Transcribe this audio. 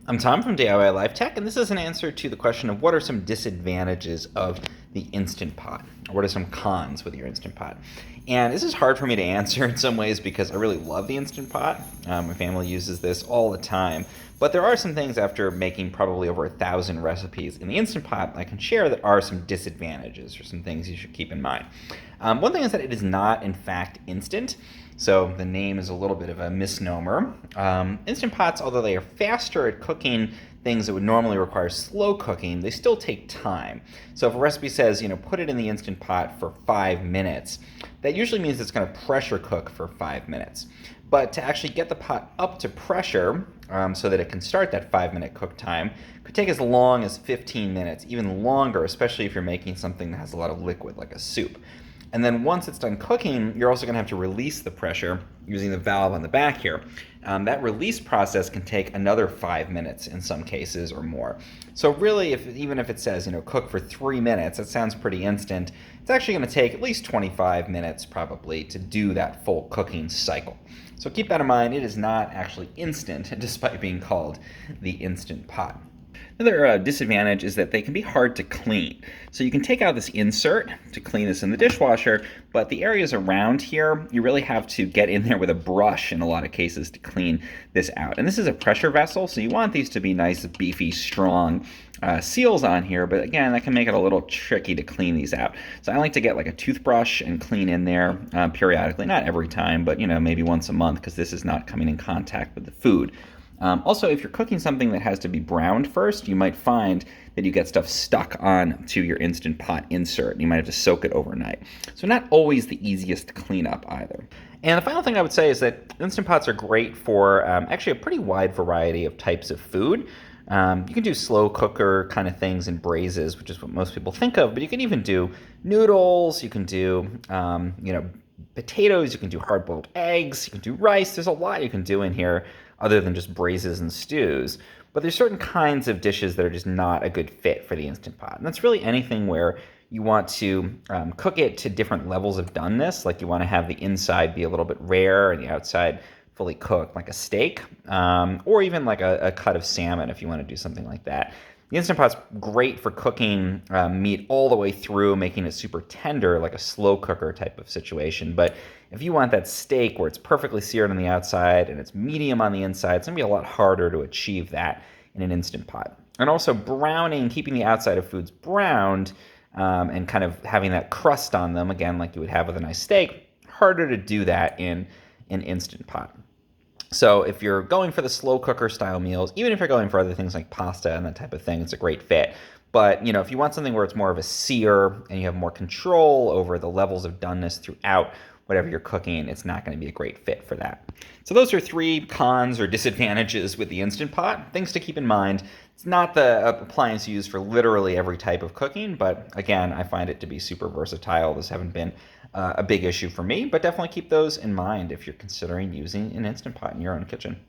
I'm Tom from DIY Life Tech, and this is an answer to the question of what are some disadvantages of the Instant Pot? Or what are some cons with your Instant Pot? And this is hard for me to answer in some ways because I really love the Instant Pot. My family uses this all the time. But there are some things after making probably over 1,000 recipes in the Instant Pot I can share that are some disadvantages or some things you should keep in mind. One thing is that it is not, in fact, instant. So the name is a little bit of a misnomer. Instant Pots, although they are faster at cooking things that would normally require slow cooking, they still take time. So if a recipe says, put it in the Instant Pot for 5 minutes, that usually means it's going to pressure cook for 5 minutes. But to actually get the pot up to pressure so that it can start that 5-minute cook time could take as long as 15 minutes, even longer, especially if you're making something that has a lot of liquid like a soup. And then once it's done cooking, you're also going to have to release the pressure using the valve on the back here. That release process can take another 5 minutes in some cases or more. So really, even if it says, cook for 3 minutes, that sounds pretty instant. It's actually going to take at least 25 minutes probably to do that full cooking cycle. So keep that in mind. It is not actually instant, despite being called the Instant Pot. Another disadvantage is that they can be hard to clean. So you can take out this insert to clean this in the dishwasher, but the areas around here, you really have to get in there with a brush in a lot of cases to clean this out. And this is a pressure vessel, so you want these to be nice, beefy, strong seals on here, but again, that can make it a little tricky to clean these out. So I like to get like a toothbrush and clean in there periodically, not every time, but maybe once a month, because this is not coming in contact with the food. Also, if you're cooking something that has to be browned first, you might find that you get stuff stuck on to your Instant Pot insert, and you might have to soak it overnight. So not always the easiest to clean up either. And the final thing I would say is that Instant Pots are great for actually a pretty wide variety of types of food. You can do slow cooker kind of things and braises, which is what most people think of, but you can even do noodles, you can do, potatoes, you can do hard-boiled eggs, you can do rice. There's a lot you can do in here other than just braises and stews. But there's certain kinds of dishes that are just not a good fit for the Instant Pot. And that's really anything where you want to cook it to different levels of doneness, like you want to have the inside be a little bit rare and the outside fully cooked, like a steak, or even like a cut of salmon if you want to do something like that. The Instant Pot's great for cooking meat all the way through, making it super tender, like a slow cooker type of situation. But if you want that steak where it's perfectly seared on the outside and it's medium on the inside, it's going to be a lot harder to achieve that in an Instant Pot. And also browning, keeping the outside of foods browned and kind of having that crust on them, again, like you would have with a nice steak, harder to do that in an Instant Pot. So if you're going for the slow cooker style meals, even if you're going for other things like pasta and that type of thing, it's a great fit. But if you want something where it's more of a sear and you have more control over the levels of doneness throughout whatever you're cooking, it's not going to be a great fit for that. So those are 3 cons or disadvantages with the Instant Pot. Things to keep in mind. It's not the appliance used for literally every type of cooking, but again, I find it to be super versatile. This haven't been a big issue for me, but definitely keep those in mind if you're considering using an Instant Pot in your own kitchen.